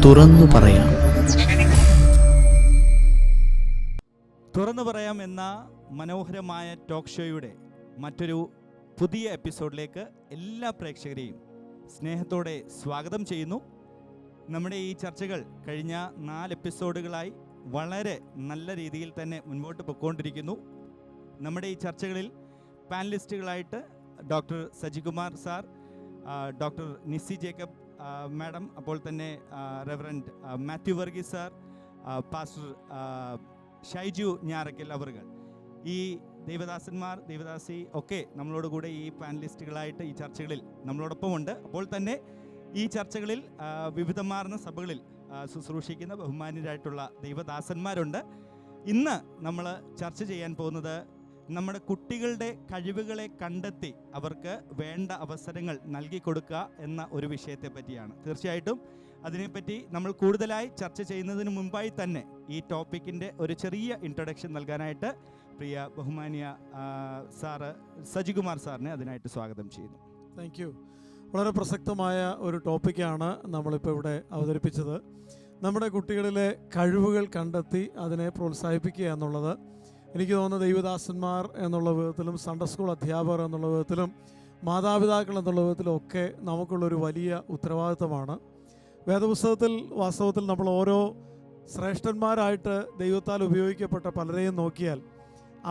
തുറന്നു പറയാം. തുറന്നു പറയാം എന്ന മനോഹരമായ ടോക്ക് ഷോയുടെ മറ്റൊരു പുതിയ എപ്പിസോഡിലേക്ക് എല്ലാ പ്രേക്ഷകരെയും സ്നേഹത്തോടെ സ്വാഗതം ചെയ്യുന്നു. നമ്മുടെ ഈ ചർച്ചകൾ കഴിഞ്ഞ 4 എപ്പിസോഡുകളായി വളരെ നല്ല രീതിയിൽ തന്നെ മുൻപോട്ട് പൊയ്ക്കൊണ്ടിരിക്കുന്നു. നമ്മുടെ ഈ ചർച്ചകളിൽ പാനലിസ്റ്റുകളായിട്ട് doctor Sajikumar sir, doctor Nissy Jacob madam, അപ്പോൾ തന്നെ reverend Mathew Varghese sir, pastor Shaiju Njarakkal അവറുകൾ, ഈ ദേവദാസന്മാർ ദേവദാസി ഒക്കെ നമ്മളോട് കൂടെ ഈ പാനലിസ്റ്റുകളായിട്ട് ഈ ചർച്ചകളിൽ നമ്മളോടൊപ്പമുണ്ട്. അപ്പോൾ തന്നെ ഈ ചർച്ചകളിൽ വിവിധമാർന്ന സഭകളിൽ ശുശ്രൂഷിക്കുന്ന ബഹുമാന്യരായിട്ടുള്ള ദൈവദാസന്മാരുണ്ട്. ഇന്ന് നമ്മൾ ചർച്ച ചെയ്യാൻ പോകുന്നത് നമ്മുടെ കുട്ടികളുടെ കഴിവുകളെ കണ്ടെത്തി അവർക്ക് വേണ്ട അവസരങ്ങൾ നൽകി കൊടുക്കുക എന്ന ഒരു വിഷയത്തെ പറ്റിയാണ്. തീർച്ചയായിട്ടും അതിനെപ്പറ്റി നമ്മൾ കൂടുതലായി ചർച്ച ചെയ്യുന്നതിന് മുമ്പായി തന്നെ ഈ ടോപ്പിക്കിൻ്റെ ഒരു ചെറിയ ഇൻട്രൊഡക്ഷൻ നൽകാനായിട്ട് പ്രിയ ബഹുമാന്യ സാറ് സജികുമാർ സാറിനെ അതിനായിട്ട് സ്വാഗതം ചെയ്യുന്നു. Thank you. വളരെ പ്രസക്തമായ ഒരു ടോപ്പിക്കാണ് നമ്മളിപ്പോൾ ഇവിടെ അവതരിപ്പിച്ചത്. നമ്മുടെ കുട്ടികളിലെ കഴിവുകൾ കണ്ടെത്തി അതിനെ പ്രോത്സാഹിപ്പിക്കുക എന്നുള്ളത് എനിക്ക് തോന്നുന്ന ദൈവദാസന്മാർ എന്നുള്ള വിധത്തിലും സൺഡേ സ്കൂൾ അധ്യാപകർ എന്നുള്ള വിധത്തിലും മാതാപിതാക്കൾ എന്നുള്ള വിധത്തിലും ഒക്കെ നമുക്കുള്ളൊരു വലിയ ഉത്തരവാദിത്തമാണ്. വേദപുസ്തകത്തിൽ വാസ്തവത്തിൽ നമ്മൾ ഓരോ ശ്രേഷ്ഠന്മാരായിട്ട് ദൈവത്താൽ ഉപയോഗിക്കപ്പെട്ട പലരെയും നോക്കിയാൽ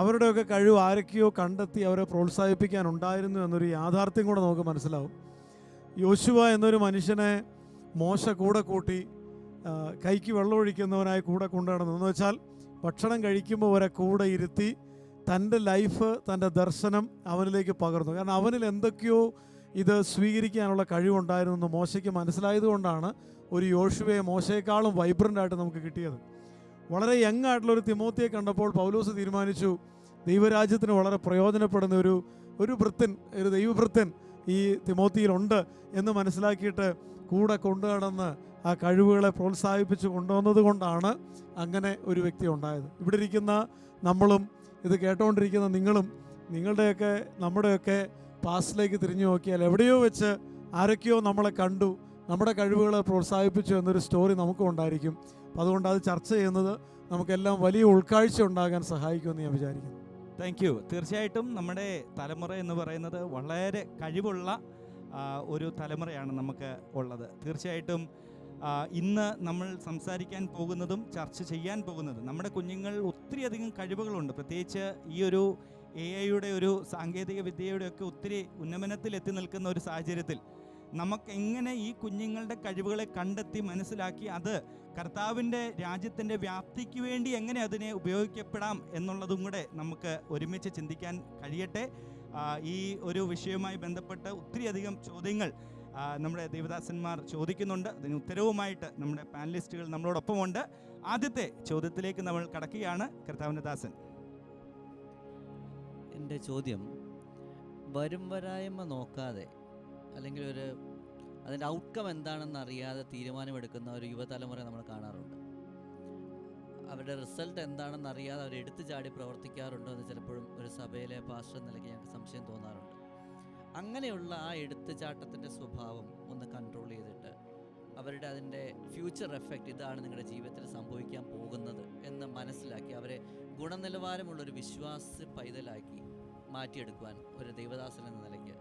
അവരുടെയൊക്കെ കഴിവ് ആരൊക്കെയോ കണ്ടെത്തി അവരെ പ്രോത്സാഹിപ്പിക്കാനുണ്ടായിരുന്നു എന്നൊരു യാഥാർത്ഥ്യം കൂടെ നമുക്ക് മനസ്സിലാവും. യോശുവ എന്നൊരു മനുഷ്യനെ മോശ കൂടെ കൂട്ടി കൈക്ക് വെള്ളമൊഴിക്കുന്നവനായി കൂടെ കൊണ്ടുനടന്നു. എന്ന് വെച്ചാൽ ഭക്ഷണം കഴിക്കുമ്പോൾ വരെ കൂടെ ഇരുത്തി തൻ്റെ ലൈഫ്, തൻ്റെ ദർശനം അവനിലേക്ക് പകർന്നു. കാരണം അവനിൽ എന്തൊക്കെയോ ഇത് സ്വീകരിക്കാനുള്ള കഴിവുണ്ടായിരുന്നു മോശയ്ക്ക് മനസ്സിലായതുകൊണ്ടാണ് ഒരു യോശുവയെ മോശയെക്കാളും വൈബ്രൻ്റായിട്ട് നമുക്ക് കിട്ടിയത്. വളരെ യങ് ആയിട്ടുള്ളൊരു തിമോത്തിയെ കണ്ടപ്പോൾ പൗലോസ് തീരുമാനിച്ചു ദൈവരാജ്യത്തിന് വളരെ പ്രയോജനപ്പെടുന്ന ഒരു ഭൃത്യൻ, ഒരു ദൈവഭൃത്യൻ ഈ തിമോത്തിയിലുണ്ട് എന്ന് മനസ്സിലാക്കിയിട്ട് കൂടെ കൊണ്ടുനടന്ന് ആ കഴിവുകളെ പ്രോത്സാഹിപ്പിച്ച് കൊണ്ടുവന്നത് കൊണ്ടാണ് അങ്ങനെ ഒരു വ്യക്തി ഉണ്ടായത്. ഇവിടെ ഇരിക്കുന്ന നമ്മളും ഇത് കേട്ടുകൊണ്ടിരിക്കുന്ന നിങ്ങളും നിങ്ങളുടെയൊക്കെ നമ്മുടെയൊക്കെ പാസ്റ്റിലേക്ക് തിരിഞ്ഞു നോക്കിയാൽ എവിടെയോ വെച്ച് ആരൊക്കെയോ നമ്മളെ കണ്ടു, നമ്മുടെ കഴിവുകളെ പ്രോത്സാഹിപ്പിച്ചു എന്നൊരു സ്റ്റോറി നമുക്കും ഉണ്ടായിരിക്കും. അപ്പോൾ അതുകൊണ്ട് അത് ചർച്ച ചെയ്യുന്നത് നമുക്കെല്ലാം വലിയ ഉൾക്കാഴ്ച ഉണ്ടാകാൻ സഹായിക്കുമെന്ന് ഞാൻ വിചാരിക്കുന്നു. Thank you. തീർച്ചയായിട്ടും നമ്മുടെ തലമുറ എന്ന് പറയുന്നത് വളരെ കഴിവുള്ള ഒരു തലമുറയാണ് നമുക്ക് ഉള്ളത്. തീർച്ചയായിട്ടും ഇന്ന് നമ്മൾ സംസാരിക്കാൻ പോകുന്നതും ചർച്ച ചെയ്യാൻ പോകുന്നതും നമ്മുടെ കുഞ്ഞുങ്ങൾ ഒത്തിരിയധികം കഴിവുകളുണ്ട്. പ്രത്യേകിച്ച് ഈ ഒരു AI-യുടെ ഒരു സാങ്കേതിക വിദ്യയുടെയൊക്കെ ഒത്തിരി ഉന്നമനത്തിൽ എത്തി നിൽക്കുന്ന ഒരു സാഹചര്യത്തിൽ നമുക്ക് എങ്ങനെ ഈ കുഞ്ഞുങ്ങളുടെ കഴിവുകളെ കണ്ടെത്തി മനസ്സിലാക്കി അത് കർത്താവിൻ്റെ രാജ്യത്തിൻ്റെ വ്യാപ്തിക്ക് വേണ്ടി എങ്ങനെ അതിനെ ഉപയോഗിക്കപ്പെടാം എന്നുള്ളതും കൂടെ നമുക്ക് ഒരുമിച്ച് ചിന്തിക്കാൻ കഴിയട്ടെ. ഈ ഒരു വിഷയവുമായി ബന്ധപ്പെട്ട് ഒത്തിരിയധികം ചോദ്യങ്ങൾ നമ്മുടെ ദേവദാസന്മാർ ചോദിക്കുന്നുണ്ട്. അതിന് ഉത്തരവുമായിട്ട് നമ്മുടെ പാനലിസ്റ്റുകൾ നമ്മളോടൊപ്പമുണ്ട്. ആദ്യത്തെ ചോദ്യത്തിലേക്ക് നമ്മൾ കടക്കുകയാണ്. കർത്താവിൻ്റെ ദാസൻ, എൻ്റെ ചോദ്യം, വരും വരായ്മ നോക്കാതെ അല്ലെങ്കിൽ അതിൻ്റെ ഔട്ട്കം എന്താണെന്ന് അറിയാതെ തീരുമാനമെടുക്കുന്ന ഒരു യുവതലമുറ നമ്മൾ കാണാറുണ്ട്. അവരുടെ റിസൾട്ട് എന്താണെന്ന് അറിയാതെ അവർ എടുത്തു ചാടി പ്രവർത്തിക്കാറുണ്ടോ എന്ന് ചിലപ്പോഴും ഒരു സഭയിലെ പാസ്റ്റർ എന്ന നിലയ്ക്ക് ഞങ്ങൾക്ക് സംശയം തോന്നാറുണ്ട്. അങ്ങനെയുള്ള ആ എടുത്തുചാട്ടത്തിൻ്റെ സ്വഭാവം ഒന്ന് കൺട്രോൾ ചെയ്തിട്ട് അവരുടെ അതിൻ്റെ ഫ്യൂച്ചർ എഫക്റ്റ് ഇതാണ് നിങ്ങളുടെ ജീവിതത്തിൽ സംഭവിക്കാൻ പോകുന്നത് എന്ന് മനസ്സിലാക്കി അവരെ ഗുണനിലവാരമുള്ളൊരു വിശ്വാസ പൈതലാക്കി മാറ്റിയെടുക്കുവാൻ ഒരു ദൈവദാസൻ എന്ന നിലയ്ക്ക്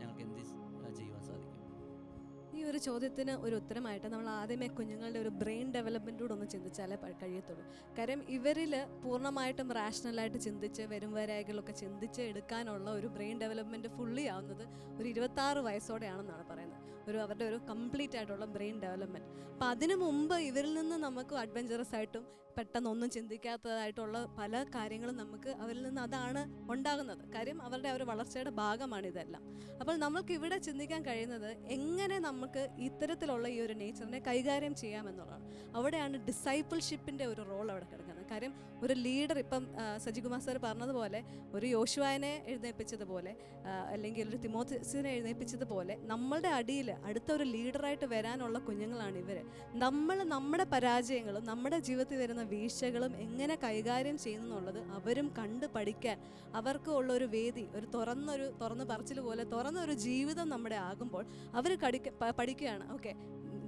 ഞങ്ങൾക്ക് എന്ത് ചെയ്യുവാൻ സാധിക്കും? ഈ ഒരു ചോദ്യത്തിന് ഒരു ഉത്തരമായിട്ട് നമ്മൾ ആദ്യമേ കുഞ്ഞുങ്ങളുടെ ഒരു ബ്രെയിൻ ഡെവലപ്മെൻറ്റോട് ഒന്ന് ചിന്തിച്ചാലേ കഴിയത്തുള്ളൂ. കാര്യം ഇവരിൽ പൂർണ്ണമായിട്ടും റാഷണലായിട്ട് ചിന്തിച്ച് വരും വരായികളൊക്കെ ചിന്തിച്ച് എടുക്കാനുള്ള ഒരു ബ്രെയിൻ ഡെവലപ്മെൻറ്റ് ഫുള്ളി ആവുന്നത് ഒരു 26 വയസ്സോടെയാണെന്നാണ് പറയുന്നത്. അവരുടെ ഒരു കംപ്ലീറ്റ് ആയിട്ടുള്ള ബ്രെയിൻ ഡെവലപ്മെൻറ്റ്. അപ്പം അതിനു മുമ്പ് ഇവരിൽ നിന്ന് നമുക്ക് അഡ്വഞ്ചറസ് ആയിട്ടും പെട്ടെന്നൊന്നും ചിന്തിക്കാത്തതായിട്ടുള്ള പല കാര്യങ്ങളും നമുക്ക് അവരിൽ നിന്ന് അതാണ് ഉണ്ടാകുന്നത്. കാര്യം അവരുടെ വളർച്ചയുടെ ഭാഗമാണ് ഇതെല്ലാം. അപ്പോൾ നമ്മൾക്ക് ഇവിടെ ചിന്തിക്കാൻ കഴിയുന്നത് എങ്ങനെ നമുക്ക് ഇത്തരത്തിലുള്ള ഈ ഒരു നേച്ചറിനെ കൈകാര്യം ചെയ്യാമെന്നുള്ളതാണ്. അവിടെയാണ് ഡിസൈപ്പിൾഷിപ്പിൻ്റെ ഒരു റോൾ അവിടെ കിടക്കുന്നത്. കാര്യം ഒരു ലീഡർ, ഇപ്പം സജികുമാർ സാർ പറഞ്ഞതുപോലെ ഒരു യോശുവാനെ എഴുന്നേൽപ്പിച്ചതുപോലെ അല്ലെങ്കിൽ ഒരു തിമോത്തിസിനെ എഴുന്നേൽപ്പിച്ചതുപോലെ നമ്മളുടെ അടിയിൽ അടുത്ത ഒരു ലീഡറായിട്ട് വരാനുള്ള കുഞ്ഞുങ്ങളാണ് ഇവർ. നമ്മുടെ പരാജയങ്ങളും നമ്മുടെ ജീവിതത്തിൽ വരുന്ന വീഴ്ചകളും എങ്ങനെ കൈകാര്യം ചെയ്യുന്നു എന്നുള്ളത് അവരും കണ്ട് പഠിക്കാൻ അവർക്ക് ഉള്ളൊരു വേദി, ഒരു തുറന്ന് പറച്ചിൽ പോലെ തുറന്നൊരു ജീവിതം നമ്മുടെ ആകുമ്പോൾ അവർ പഠിക്കുകയാണ്. ഓക്കെ,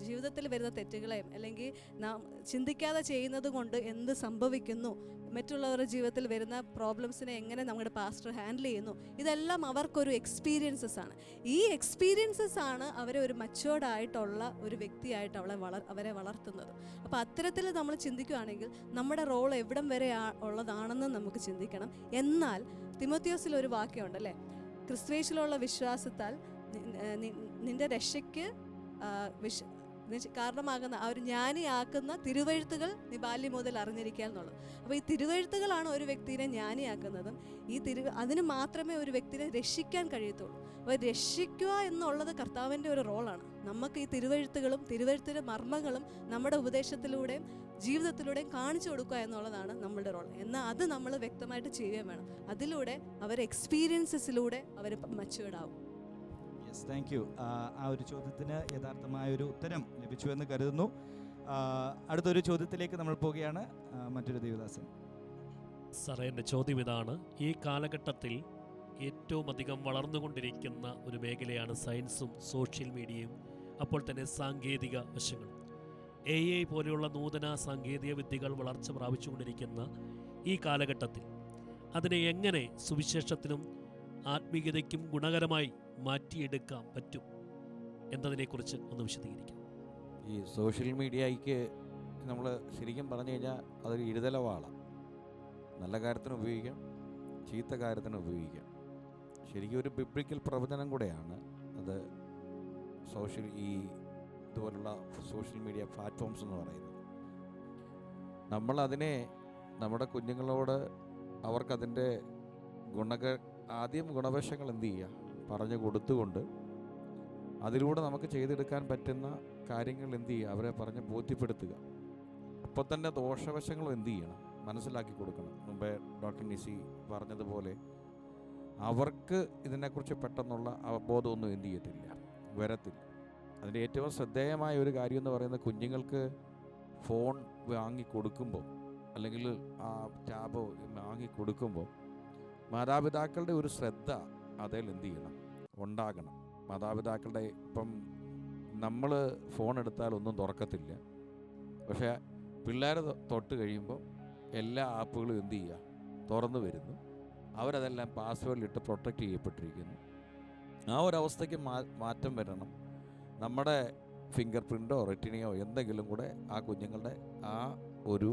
ജീവിതത്തിൽ വരുന്ന തെറ്റുകളെയും അല്ലെങ്കിൽ നാം ചിന്തിക്കാതെ ചെയ്യുന്നത് കൊണ്ട് എന്ത് സംഭവിക്കുന്നു, മറ്റുള്ളവരുടെ ജീവിതത്തിൽ വരുന്ന പ്രോബ്ലംസിനെ എങ്ങനെ നമ്മുടെ പാസ്റ്റർ ഹാൻഡിൽ ചെയ്യുന്നു, ഇതെല്ലാം അവർക്കൊരു എക്സ്പീരിയൻസസ് ആണ്. ഈ എക്സ്പീരിയൻസസ് ആണ് അവരെ ഒരു മച്ചുവേർഡ് ആയിട്ടുള്ള ഒരു വ്യക്തിയായിട്ട് അവരെ വളർത്തുന്നത്. അപ്പോൾ അത്തരത്തിൽ നമ്മൾ ചിന്തിക്കുകയാണെങ്കിൽ നമ്മുടെ റോൾ എവിടം വരെ ഉള്ളതാണെന്ന് നമുക്ക് ചിന്തിക്കണം. എന്നാൽ തിമോത്തിയോസിൽ ഒരു വാക്യമുണ്ടല്ലേ, ക്രിസ്തുയേശുവിലുള്ള വിശ്വാസത്താൽ നിന്റെ രക്ഷയ്ക്ക് കാരണമാകുന്ന ആ ഒരു ജ്ഞാനിയാക്കുന്ന തിരുവെഴുത്തുകൾ നീ ബാല്യം മുതൽ അറിഞ്ഞിരിക്കുക എന്നുള്ളത്. അപ്പോൾ ഈ തിരുവെഴുത്തുകളാണ് ഒരു വ്യക്തിയെ ജ്ഞാനിയാക്കുന്നതും അതിന് മാത്രമേ ഒരു വ്യക്തിയെ രക്ഷിക്കാൻ കഴിയത്തുള്ളൂ. അപ്പോൾ രക്ഷിക്കുക എന്നുള്ളത് കർത്താവിൻ്റെ ഒരു റോളാണ്. നമുക്ക് ഈ തിരുവെഴുത്തുകളും തിരുവെഴുത്തിൻ്റെ മർമ്മങ്ങളും നമ്മുടെ ഉപദേശത്തിലൂടെയും ജീവിതത്തിലൂടെയും കാണിച്ചു കൊടുക്കുക എന്നുള്ളതാണ് നമ്മളുടെ റോൾ. എന്നാൽ അത് നമ്മൾ വ്യക്തമായിട്ട് ചെയ്യുകയും വേണം. അതിലൂടെ അവർ എക്സ്പീരിയൻസസിലൂടെ അവർ മച്ചുവേർഡ് ആവും. Yes, thank you. ആ ഒരു ചോദ്യത്തിന് യഥാർത്ഥമായൊരു ഉത്തരം ലഭിച്ചു എന്ന് കരുതുന്നു. അടുത്തൊരു ചോദ്യത്തിലേക്ക് നമ്മൾ പോവുകയാണ്. മറ്റൊരു ദേവദാസൻ. സാറേ, എൻ്റെ ചോദ്യം ഇതാണ്. ഈ കാലഘട്ടത്തിൽ ഏറ്റവും അധികം വളർന്നുകൊണ്ടിരിക്കുന്ന ഒരു മേഖലയാണ് സയൻസും സോഷ്യൽ മീഡിയയും, അപ്പോൾ തന്നെ സാങ്കേതിക വശങ്ങൾ. AI പോലെയുള്ള നൂതന സാങ്കേതിക വിദ്യകൾ വളർച്ച പ്രാപിച്ചുകൊണ്ടിരിക്കുന്ന ഈ കാലഘട്ടത്തിൽ അതിനെ എങ്ങനെ സുവിശേഷത്തിനും ആത്മീയതയ്ക്കും ഗുണകരമായി മാറ്റിയെടുക്കാൻ പറ്റും എന്നതിനെക്കുറിച്ച് ഒന്ന് വിശദീകരിക്കാം. ഈ സോഷ്യൽ മീഡിയയ്ക്ക് നമ്മൾ ശരിക്കും പറഞ്ഞു കഴിഞ്ഞാൽ അതൊരു ഇരുതലവാളാണ്. നല്ല കാര്യത്തിന് ഉപയോഗിക്കാം, ചീത്ത കാര്യത്തിന് ഉപയോഗിക്കാം. ശരിക്കും ഒരു ബിബ്ലിക്കൽ പ്രവചനം കൂടെയാണ് അത്. ഇതുപോലുള്ള സോഷ്യൽ മീഡിയ പ്ലാറ്റ്ഫോംസ് എന്ന് പറയുന്നത്, നമ്മളതിനെ നമ്മുടെ കുഞ്ഞുങ്ങളോട് അവർക്കതിൻ്റെ ആദ്യം ഗുണവശങ്ങൾ എന്ത് ചെയ്യുക പറഞ്ഞു കൊടുത്തുകൊണ്ട് അതിലൂടെ നമുക്ക് ചെയ്തെടുക്കാൻ പറ്റുന്ന കാര്യങ്ങൾ എന്ത് ചെയ്യുക അവരെ പറഞ്ഞ് ബോധ്യപ്പെടുത്തുക. അപ്പോൾ തന്നെ ദോഷവശങ്ങളും എന്ത് ചെയ്യണം മനസ്സിലാക്കി കൊടുക്കണം. മുമ്പേ ഡോക്ടർ നിസി പറഞ്ഞതുപോലെ അവർക്ക് ഇതിനെക്കുറിച്ച് പെട്ടെന്നുള്ള അവബോധമൊന്നും എന്ത് ചെയ്യത്തില്ല, വരത്തില്ല. അതിൻ്റെ ഏറ്റവും ശ്രദ്ധേയമായ ഒരു കാര്യം എന്ന് പറയുന്നത്, കുഞ്ഞുങ്ങൾക്ക് ഫോൺ വാങ്ങിക്കൊടുക്കുമ്പോൾ അല്ലെങ്കിൽ ആ ടാബോ വാങ്ങിക്കൊടുക്കുമ്പോൾ മാതാപിതാക്കളുടെ ഒരു ശ്രദ്ധ അതിൽ എന്ത് ചെയ്യണം ഉണ്ടാകണം. മാതാപിതാക്കളുടെ ഇപ്പം നമ്മൾ ഫോൺ എടുത്താൽ ഒന്നും തുറക്കത്തില്ല, പക്ഷേ പിള്ളേർ തൊട്ട് കഴിയുമ്പോൾ എല്ലാ ആപ്പുകളും എന്ത് ചെയ്യുക തുറന്നു വരുന്നു. അവരതെല്ലാം പാസ്വേഡിലിട്ട് പ്രൊട്ടക്റ്റ് ചെയ്യപ്പെട്ടിരിക്കുന്നു. ആ ഒരവസ്ഥയ്ക്ക് മാറ്റം വരണം. നമ്മുടെ ഫിംഗർ പ്രിൻ്റോ റെറ്റിനയോ എന്തെങ്കിലും കൂടെ ആ കുഞ്ഞുങ്ങളുടെ ആ ഒരു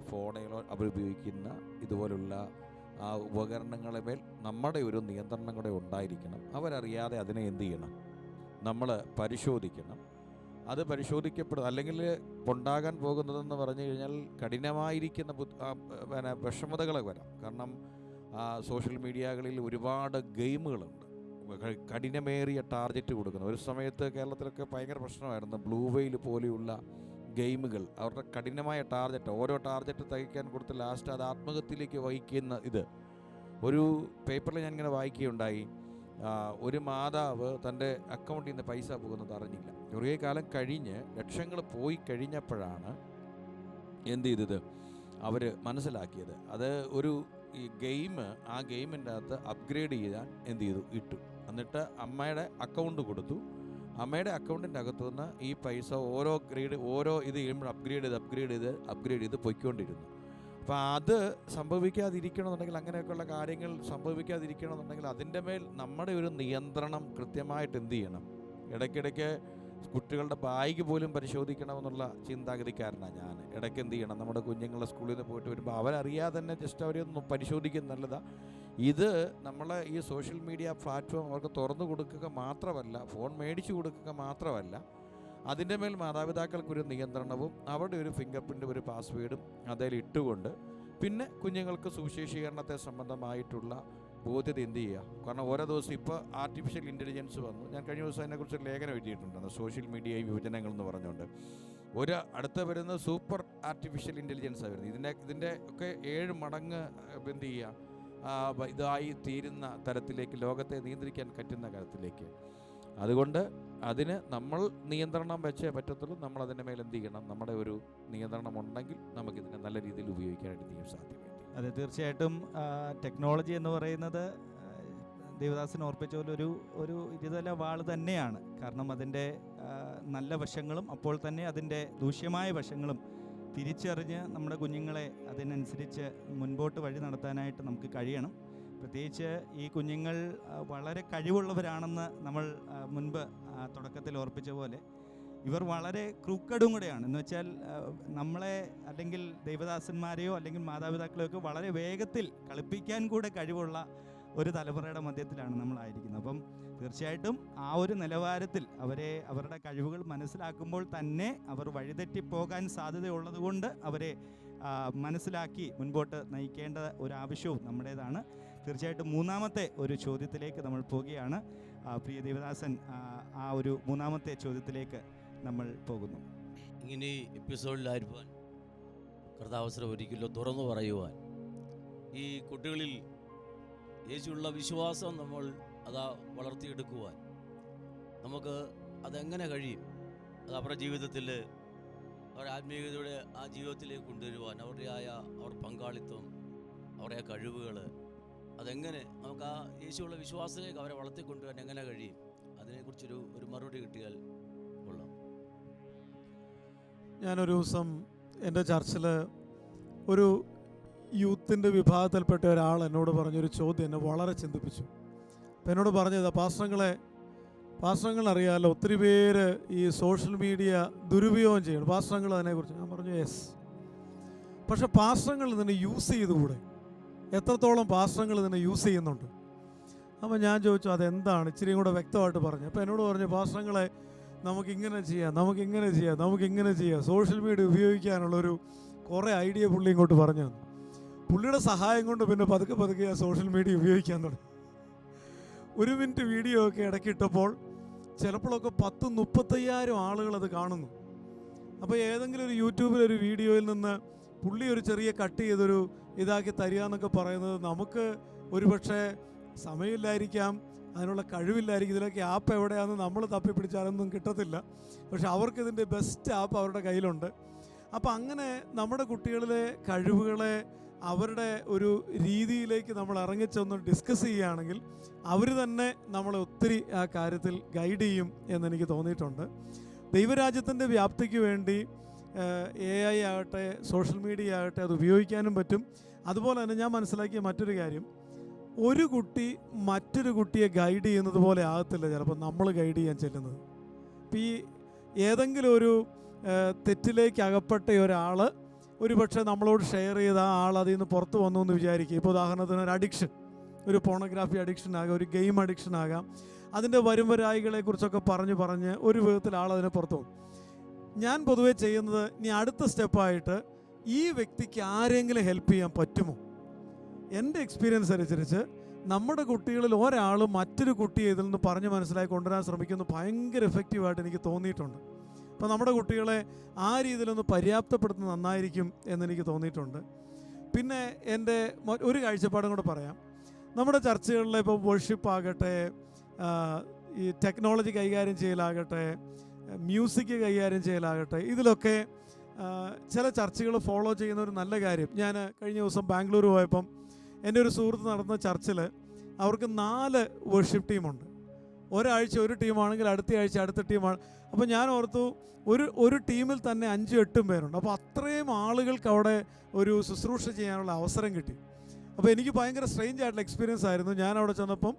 ഫോണിലോ അവരുപയോഗിക്കുന്ന ഇതുപോലുള്ള ആ ഉപകരണങ്ങളെ മേൽ നമ്മുടെ ഒരു നിയന്ത്രണം കൂടെ ഉണ്ടായിരിക്കണം. അവരറിയാതെ അതിനെ എന്ത് ചെയ്യണം നമ്മൾ പരിശോധിക്കണം. അത് പരിശോധിക്കപ്പെടും. അല്ലെങ്കിൽ ഉണ്ടാകാൻ പോകുന്നതെന്ന് പറഞ്ഞു കഴിഞ്ഞാൽ കഠിനമായിരിക്കുന്ന വിഷമതകൾ വരാം. കാരണം സോഷ്യൽ മീഡിയകളിൽ ഒരുപാട് ഗെയിമുകളുണ്ട്, കഠിനമേറിയ ടാർഗറ്റ് കൊടുക്കുന്നത്. ഒരു സമയത്ത് കേരളത്തിലൊക്കെ ഭയങ്കര പ്രശ്നമായിരുന്നു. ബ്ലൂ വെയിൽ പോലെയുള്ള ഗെയിമുകൾ, അവരുടെ കഠിനമായ ടാർഗറ്റ്, ഓരോ ടാർഗറ്റ് തയ്ക്കാൻ കൊടുത്ത് ലാസ്റ്റ് അത് ആത്മഹത്യയിലേക്ക് വഹിക്കുന്ന ഒരു പേപ്പറിൽ ഞാൻ ഇങ്ങനെ വായിക്കുകയുണ്ടായി. ഒരു മാതാവ് തൻ്റെ അക്കൗണ്ടിൽ നിന്ന് പൈസ പോകുന്നത് അറിഞ്ഞില്ല. കുറേ കാലം കഴിഞ്ഞ് ലക്ഷങ്ങൾ പോയി കഴിഞ്ഞപ്പോഴാണ് എന്ത് ചെയ്തത് അവർ മനസ്സിലാക്കിയത്. അത് ഈ ഗെയിം, ആ ഗെയിമിൻ്റെ അകത്ത് അപ്ഗ്രേഡ് ചെയ്യാൻ എന്ത് ചെയ്തു ഇട്ടു. എന്നിട്ട് അമ്മയുടെ അക്കൗണ്ട് കൊടുത്തു. അമ്മയുടെ അക്കൗണ്ടിൻ്റെ അകത്തുനിന്ന് ഈ പൈസ ഓരോ ഇത് ചെയ്യുമ്പോൾ അപ്ഗ്രേഡ് ചെയ്ത് പൊയ്ക്കൊണ്ടിരുന്നു. അപ്പോൾ അത് സംഭവിക്കാതിരിക്കണമെന്നുണ്ടെങ്കിൽ, അങ്ങനെയൊക്കെയുള്ള കാര്യങ്ങൾ സംഭവിക്കാതിരിക്കണമെന്നുണ്ടെങ്കിൽ അതിൻ്റെ മേൽ നമ്മുടെ ഒരു നിയന്ത്രണം കൃത്യമായിട്ട് എന്ത് ചെയ്യണം. ഇടയ്ക്കിടയ്ക്ക് കുട്ടികളുടെ ബാഗ് പോലും പരിശോധിക്കണമെന്നുള്ള ചിന്താഗതിക്കാരനാണ് ഞാൻ. ഇടയ്ക്ക് എന്ത് ചെയ്യണം, നമ്മുടെ കുഞ്ഞുങ്ങളെ സ്കൂളിൽ നിന്ന് പോയിട്ട് വരുമ്പോൾ അവരറിയാതെ തന്നെ ജസ്റ്റ് അവരൊന്ന് പരിശോധിക്കുന്നത് നല്ലതാണ്. ഇത് നമ്മളെ ഈ സോഷ്യൽ മീഡിയ പ്ലാറ്റ്ഫോം അവർക്ക് തുറന്നു കൊടുക്കുക മാത്രമല്ല, ഫോൺ മേടിച്ചു കൊടുക്കുക മാത്രമല്ല, അതിൻ്റെ മേൽ മാതാപിതാക്കൾക്കൊരു നിയന്ത്രണവും അവരുടെ ഒരു ഫിംഗർ പ്രിൻ്റ് ഒരു പാസ്വേഡും അതിൽ ഇട്ടുകൊണ്ട് പിന്നെ കുഞ്ഞുങ്ങൾക്ക് സുവിശേഷീകരണത്തെ സംബന്ധമായിട്ടുള്ള ബോധ്യത എന്ത് ചെയ്യുക. കാരണം ഓരോ ദിവസം ഇപ്പോൾ ആർട്ടിഫിഷ്യൽ ഇൻ്റലിജൻസ് വന്നു. ഞാൻ കഴിഞ്ഞ ദിവസം അതിനെക്കുറിച്ച് ലേഖനം എഴുതിയിട്ടുണ്ട്, സോഷ്യൽ മീഡിയ വിഭജനങ്ങൾ എന്ന് പറഞ്ഞുകൊണ്ട്. അടുത്ത വരുന്ന സൂപ്പർ ആർട്ടിഫിഷ്യൽ ഇൻ്റലിജൻസാണ് വരുന്നത്. ഇതിൻ്റെ ഒക്കെ 7 മടങ്ങ് എന്ത് ചെയ്യുക ഇതായി തീരുന്ന തരത്തിലേക്ക്, ലോകത്തെ നിയന്ത്രിക്കാൻ പറ്റുന്ന കാര്യത്തിലേക്ക്. അതുകൊണ്ട് അതിന് നമ്മൾ നിയന്ത്രണം വെച്ചേ പറ്റത്തുള്ളൂ. നമ്മൾ അതിൻ്റെ മേൽ എന്ത് ചെയ്യണം, നമ്മുടെ ഒരു നിയന്ത്രണം ഉണ്ടെങ്കിൽ നമുക്കിതിനെ നല്ല രീതിയിൽ ഉപയോഗിക്കാനായിട്ട് സാധ്യമായിട്ട്. അതെ, തീർച്ചയായിട്ടും ടെക്നോളജി എന്ന് പറയുന്നത് ദേവദാസൻ ഓർപ്പിച്ച പോലെ ഒരു ഇരുതല വാള് തന്നെയാണ്. കാരണം അതിൻ്റെ നല്ല വശങ്ങളും അപ്പോൾ തന്നെ അതിൻ്റെ ദൂഷ്യമായ വശങ്ങളും തിരിച്ചറിഞ്ഞ് നമ്മുടെ കുഞ്ഞുങ്ങളെ അതിനനുസരിച്ച് മുൻപോട്ട് വഴി നടത്താനായിട്ട് നമുക്ക് കഴിയണം. പ്രത്യേകിച്ച് ഈ കുഞ്ഞുങ്ങൾ വളരെ കഴിവുള്ളവരാണെന്ന് നമ്മൾ മുൻപ് തുടക്കത്തിൽ ഓർപ്പിച്ച പോലെ ഇവർ വളരെ ക്രൂക്കഡും കൂടെയാണ്. എന്ന് വെച്ചാൽ നമ്മളെ അല്ലെങ്കിൽ ദൈവദാസന്മാരെയോ അല്ലെങ്കിൽ മാതാപിതാക്കളെയോ ഒക്കെ വളരെ വേഗത്തിൽ കളിപ്പിക്കാൻ കൂടെ കഴിവുള്ള ഒരു തലമുറയുടെ മധ്യത്തിലാണ് നമ്മളായിരിക്കുന്നത്. അപ്പം തീർച്ചയായിട്ടും ആ ഒരു നിലവാരത്തിൽ അവരുടെ കഴിവുകൾ മനസ്സിലാക്കുമ്പോൾ തന്നെ അവർ വഴിതെറ്റിപ്പോകാൻ സാധ്യതയുള്ളത് കൊണ്ട് അവരെ മനസ്സിലാക്കി മുൻപോട്ട് നയിക്കേണ്ട ഒരു ആവശ്യവും നമ്മുടേതാണ്. തീർച്ചയായിട്ടും മൂന്നാമത്തെ ഒരു ചോദ്യത്തിലേക്ക് നമ്മൾ പോവുകയാണ്. പ്രിയ ദേവദാസൻ, ആ ഒരു മൂന്നാമത്തെ ചോദ്യത്തിലേക്ക് നമ്മൾ പോകുന്നു. ഇങ്ങനെ എപ്പിസോഡിലായിരിക്കാൻ കർത്താവസരം ഒരിക്കലും തുറന്നു പറയുവാൻ ഈ കുട്ടികളിൽ യേശുള്ള വിശ്വാസം നമ്മൾ വളർത്തിയെടുക്കുവാൻ നമുക്ക് അതെങ്ങനെ കഴിയും? അത് അവരുടെ ജീവിതത്തിൽ അവരുടെ ആത്മീയതയുടെ ആ ജീവിതത്തിലേക്ക് കൊണ്ടുവരുവാൻ അവർ പങ്കാളിത്തം, അവരുടെ കഴിവുകൾ അതെങ്ങനെ നമുക്ക് ആ യേശുള്ള വിശ്വാസത്തിലേക്ക് അവരെ വളർത്തിക്കൊണ്ടുവരാൻ എങ്ങനെ കഴിയും? അതിനെക്കുറിച്ചൊരു മറുപടി കിട്ടിയാൽ കൊള്ളാം. ഞാനൊരു ദിവസം എൻ്റെ ചർച്ചിൽ ഒരു യൂത്തിൻ്റെ വിഭാഗത്തിൽപ്പെട്ട ഒരാൾ എന്നോട് പറഞ്ഞൊരു ചോദ്യം എന്നെ വളരെ ചിന്തിപ്പിച്ചു. അപ്പം എന്നോട് പറഞ്ഞത്, പാസ്റ്റങ്ങൾ അറിയാമല്ലോ, ഒത്തിരി പേര് ഈ സോഷ്യൽ മീഡിയ ദുരുപയോഗം ചെയ്യണം, പാസ്റ്റങ്ങൾ അതിനെക്കുറിച്ച്. ഞാൻ പറഞ്ഞു യെസ്, പക്ഷെ പാസ്റ്റങ്ങൾ ഇതിനെ യൂസ് ചെയ്തുകൂടെ? എത്രത്തോളം പാസ്റ്റങ്ങൾ ഇതിനെ യൂസ് ചെയ്യുന്നുണ്ട്? അപ്പോൾ ഞാൻ ചോദിച്ചു അതെന്താണ്, ഇച്ചിരിയും കൂടെ വ്യക്തമായിട്ട് പറഞ്ഞു. അപ്പോൾ എന്നോട് പറഞ്ഞു, പാസ്റ്റങ്ങളെ നമുക്കിങ്ങനെ ചെയ്യാം, സോഷ്യൽ മീഡിയ ഉപയോഗിക്കാനുള്ളൊരു കുറേ ഐഡിയ പുള്ളി ഇങ്ങോട്ട് പറഞ്ഞു തന്നു. പുള്ളിയുടെ സഹായം കൊണ്ട് പിന്നെ പതുക്കെ സോഷ്യൽ മീഡിയ ഉപയോഗിക്കാൻ തുടങ്ങി. 1 മിനിറ്റ് വീഡിയോ ഒക്കെ ഇടയ്ക്കിട്ടപ്പോൾ ചിലപ്പോഴൊക്കെ 10-35,000 ആളുകൾ അത് കാണുന്നു. അപ്പോൾ ഏതെങ്കിലും ഒരു യൂട്യൂബിലൊരു വീഡിയോയിൽ നിന്ന് പുള്ളി ഒരു ചെറിയ കട്ട് ചെയ്തൊരു ഇതാക്കി തരിക എന്നൊക്കെ പറയുന്നത് നമുക്ക് ഒരുപക്ഷെ സമയമില്ലായിരിക്കാം, അതിനുള്ള കഴിവില്ലായിരിക്കും. ഇതിലൊക്കെ ആപ്പ് എവിടെയാണെന്ന് നമ്മൾ തപ്പിപ്പിടിച്ചാലൊന്നും കിട്ടത്തില്ല. പക്ഷെ അവർക്കിതിൻ്റെ ബെസ്റ്റ് ആപ്പ് അവരുടെ കയ്യിലുണ്ട്. അപ്പം അങ്ങനെ നമ്മുടെ കുട്ടികളിലെ കഴിവുകളെ അവരുടെ ഒരു രീതിയിലേക്ക് നമ്മൾ ഇറങ്ങിച്ചൊന്ന് ഡിസ്കസ് ചെയ്യുകയാണെങ്കിൽ അവർ തന്നെ നമ്മളെ ഒത്തിരി ആ കാര്യത്തിൽ ഗൈഡ് ചെയ്യും എന്നെനിക്ക് തോന്നിയിട്ടുണ്ട്. ദൈവരാജ്യത്തിൻ്റെ വ്യാപ്തിക്ക് വേണ്ടി AI ആകട്ടെ, സോഷ്യൽ മീഡിയ ആകട്ടെ, അത് ഉപയോഗിക്കാനും പറ്റും. അതുപോലെ തന്നെ ഞാൻ മനസ്സിലാക്കിയ മറ്റൊരു കാര്യം, ഒരു കുട്ടി മറ്റൊരു കുട്ടിയെ ഗൈഡ് ചെയ്യുന്നത് പോലെ ആകത്തില്ല ചിലപ്പോൾ നമ്മൾ ഗൈഡ് ചെയ്യാൻ ചെല്ലുന്നത്. ഇപ്പം ഈ ഏതെങ്കിലും ഒരു തെറ്റിലേക്ക് അകപ്പെട്ട ഒരാൾ ഒരു പക്ഷേ നമ്മളോട് ഷെയർ ചെയ്ത ആ ആൾ അതിൽ നിന്ന് പുറത്ത് വന്നു എന്ന് വിചാരിക്കുക. ഇപ്പോൾ ഉദാഹരണത്തിന് ഒരു അഡിക്ഷൻ, ഒരു പോണോഗ്രാഫി അഡിക്ഷൻ ആകാം, ഒരു ഗെയിം അഡിക്ഷൻ ആകാം. അതിൻ്റെ വരുംവരായികളെക്കുറിച്ചൊക്കെ പറഞ്ഞ് ഒരു വിധത്തിൽ ആളതിനെ പുറത്തു പോകും. ഞാൻ പൊതുവേ ചെയ്യുന്നത്, ഇനി അടുത്ത സ്റ്റെപ്പായിട്ട് ഈ വ്യക്തിക്ക് ആരെങ്കിലും ഹെൽപ്പ് ചെയ്യാൻ പറ്റുമോ? എൻ്റെ എക്സ്പീരിയൻസ് അനുസരിച്ച് നമ്മുടെ കുട്ടികളിൽ ഒരാൾ മറ്റൊരു കുട്ടിയെ ഇതിൽ നിന്ന് പറഞ്ഞ് മനസ്സിലാക്കി കൊണ്ടുവരാൻ ശ്രമിക്കുന്നത് ഭയങ്കര എഫക്റ്റീവായിട്ട് എനിക്ക് തോന്നിയിട്ടുണ്ട്. അപ്പോൾ നമ്മുടെ കുട്ടികളെ ആ രീതിയിലൊന്ന് പര്യാപ്തപ്പെടുത്തുന്നത് നന്നായിരിക്കും എന്നെനിക്ക് തോന്നിയിട്ടുണ്ട്. പിന്നെ എൻ്റെ ഒരു കാഴ്ചപ്പാടും കൂടെ പറയാം. നമ്മുടെ ചർച്ചകളിലെ ഇപ്പോൾ വർഷിപ്പ് ആകട്ടെ, ഈ ടെക്നോളജി കൈകാര്യം ചെയ്യലാകട്ടെ, മ്യൂസിക് കൈകാര്യം ചെയ്യലാകട്ടെ, ഇതിലൊക്കെ ചില ചർച്ചകൾ ഫോളോ ചെയ്യുന്ന ഒരു നല്ല കാര്യം. ഞാൻ കഴിഞ്ഞ ദിവസം ബാംഗ്ലൂർ പോയപ്പം എൻ്റെ ഒരു സുഹൃത്ത് നടന്ന ചർച്ചിൽ അവർക്ക് 4 വർഷിപ്പ് ടീമുണ്ട്. ഒരാഴ്ച ഒരു ടീമാണെങ്കിൽ അടുത്ത ആഴ്ച അടുത്ത ടീമാണ്. അപ്പോൾ ഞാൻ ഓർത്തു ഒരു ടീമിൽ തന്നെ 5-8 പേരുണ്ട്. അപ്പോൾ അത്രയും ആളുകൾക്ക് അവിടെ ഒരു ശുശ്രൂഷ ചെയ്യാനുള്ള അവസരം കിട്ടി. അപ്പോൾ എനിക്ക് ഭയങ്കര സ്ട്രേഞ്ച് ആയിട്ടുള്ള എക്സ്പീരിയൻസ് ആയിരുന്നു. ഞാൻ അവിടെ ചെന്നപ്പം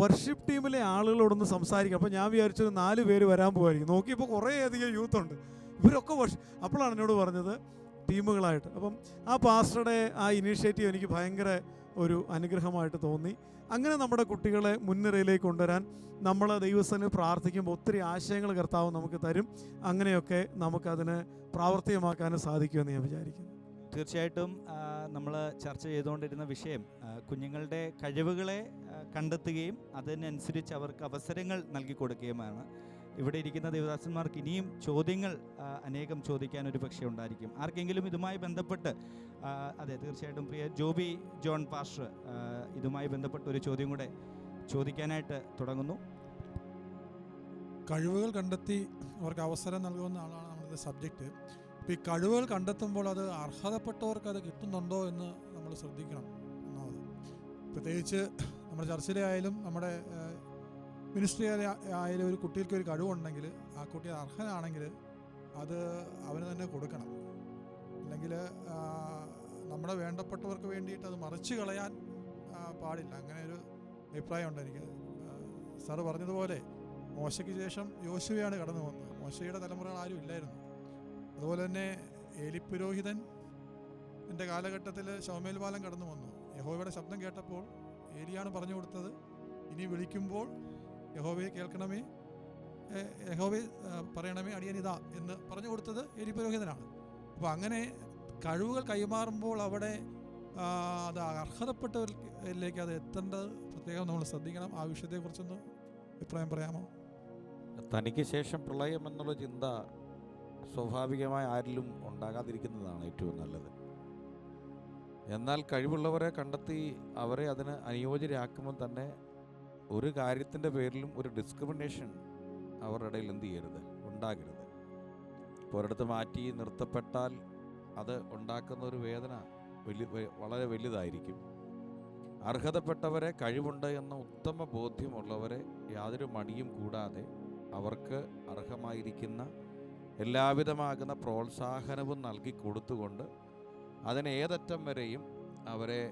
വർഷിപ്പ് ടീമിലെ ആളുകളോടൊന്ന് സംസാരിക്കാം. അപ്പോൾ ഞാൻ വിചാരിച്ചത് 4 പേര് വരാൻ പോകുമായിരിക്കും. നോക്കിയപ്പോൾ കുറേയധികം യൂത്തുണ്ട്. ഇവരൊക്കെ അപ്പോഴാണ് എന്നോട് പറഞ്ഞത് ടീമുകളായിട്ട്. അപ്പം ആ പാസ്റ്ററുടെ ആ ഇനീഷ്യേറ്റീവ് എനിക്ക് ഭയങ്കര ഒരു അനുഗ്രഹമായിട്ട് തോന്നി. അങ്ങനെ നമ്മുടെ കുട്ടികളെ മുൻനിരയിലേക്ക് കൊണ്ടുവരാൻ നമ്മൾ ദൈവസ്ഥന് പ്രാർത്ഥിക്കുമ്പോൾ ഒത്തിരി ആശയങ്ങൾ കർത്താവ് നമുക്ക് തരും. അങ്ങനെയൊക്കെ നമുക്കതിന് പ്രാവർത്തികമാക്കാനും സാധിക്കുമെന്ന് ഞാൻ വിചാരിക്കുന്നു. തീർച്ചയായിട്ടും നമ്മൾ ചർച്ച ചെയ്തുകൊണ്ടിരുന്ന വിഷയം കുഞ്ഞുങ്ങളുടെ കഴിവുകളെ കണ്ടെത്തുകയും അതിനനുസരിച്ച് അവർക്ക് അവസരങ്ങൾ നൽകി കൊടുക്കുകയുമാണ്. ഇവിടെ ഇരിക്കുന്ന ദേവദാസന്മാർക്ക് ഇനിയും ചോദ്യങ്ങൾ അനേകം ചോദിക്കാൻ ഒരു പക്ഷേ ഉണ്ടായിരിക്കും. ആർക്കെങ്കിലും ഇതുമായി ബന്ധപ്പെട്ട് അതെ, തീർച്ചയായിട്ടും പ്രിയ ജോബി ജോൺ പാസ്റ്റർ ഇതുമായി ബന്ധപ്പെട്ട ഒരു ചോദ്യം കൂടെ ചോദിക്കാനായിട്ട് തുടങ്ങുന്നു. കഴിവുകൾ കണ്ടെത്തി അവർക്ക് അവസരം നൽകുന്ന ആളാണ് നമ്മുടെ സബ്ജക്റ്റ്. ഇപ്പോൾ ഈ കഴിവുകൾ കണ്ടെത്തുമ്പോൾ അത് അർഹതപ്പെട്ടവർക്ക് അത് കിട്ടുന്നുണ്ടോ എന്ന് നമ്മൾ ശ്രദ്ധിക്കണം എന്നത്. പ്രത്യേകിച്ച് നമ്മുടെ ചർച്ചിലെ ആയാലും നമ്മുടെ മിനിസ്ട്രി ആയാലും ഒരു കുട്ടികൾക്ക് ഒരു കഴിവുണ്ടെങ്കിൽ ആ കുട്ടി അർഹനാണെങ്കിൽ അത് അവന് തന്നെ കൊടുക്കണം. അല്ലെങ്കിൽ നമ്മുടെ വേണ്ടപ്പെട്ടവർക്ക് വേണ്ടിയിട്ട് അത് മറിച്ച് കളയാൻ പാടില്ല. അങ്ങനെ ഒരു അഭിപ്രായമുണ്ട് എനിക്ക്. സാറ് പറഞ്ഞതുപോലെ മോശയ്ക്ക് ശേഷം യോശുവയാണ് കടന്നു വന്നത്. മോശയുടെ തലമുറകൾ ആരും ഇല്ലായിരുന്നു. അതുപോലെ തന്നെ ഏലിപുരോഹിതൻ എൻ്റെ കാലഘട്ടത്തിൽ ശൗമേൽ പാലം കടന്നു വന്നു. യഹോവയുടെ ശബ്ദം കേട്ടപ്പോൾ ഏലിയാണ് പറഞ്ഞു കൊടുത്തത്, ഇനി വിളിക്കുമ്പോൾ യഹോവയെ കേൾക്കണമേ, യഹോവയെ പറയണമേ, അടിയനിതാ എന്ന് പറഞ്ഞു കൊടുത്തത് ഏലിപുരോഹിതനാണ്. അപ്പോൾ അങ്ങനെ കഴിവുകൾ കൈമാറുമ്പോൾ അവിടെ അത് അർഹതപ്പെട്ടവരിലേക്ക് അത് എത്തേണ്ടത് പ്രത്യേകം നമ്മൾ ശ്രദ്ധിക്കണം. ആ വിഷയത്തെക്കുറിച്ചൊന്ന് അഭിപ്രായം പറയാമോ? തനിക്ക് ശേഷം പ്രളയം എന്നുള്ള ചിന്ത സ്വാഭാവികമായി ആരിലും ഉണ്ടാകാതിരിക്കുന്നതാണ് ഏറ്റവും നല്ലത്. എന്നാൽ കഴിവുള്ളവരെ കണ്ടെത്തി അവരെ അതിന് അനുയോജ്യരാക്കുമ്പോൾ തന്നെ ഒരു കാര്യത്തിൻ്റെ പേരിലും ഒരു ഡിസ്ക്രിമിനേഷൻ അവരുടെ ഇടയിൽ എന്ത് ചെയ്യരുത്, ഉണ്ടാകരുത്. ഇപ്പോൾ ഒരിടത്ത് മാറ്റി നിർത്തപ്പെട്ടാൽ അത് ഉണ്ടാക്കുന്ന ഒരു വേദന വളരെ വലുതായിരിക്കും. അർഹതപ്പെട്ടവരെ, കഴിവുണ്ട് എന്ന ഉത്തമ ബോധ്യമുള്ളവരെ യാതൊരു മടിയും കൂടാതെ അവർക്ക് അർഹമായിരിക്കുന്ന എല്ലാവിധമാകുന്ന പ്രോത്സാഹനവും നൽകി കൊടുത്തുകൊണ്ട് അതിന് ഏതറ്റം വരെയും അവരെ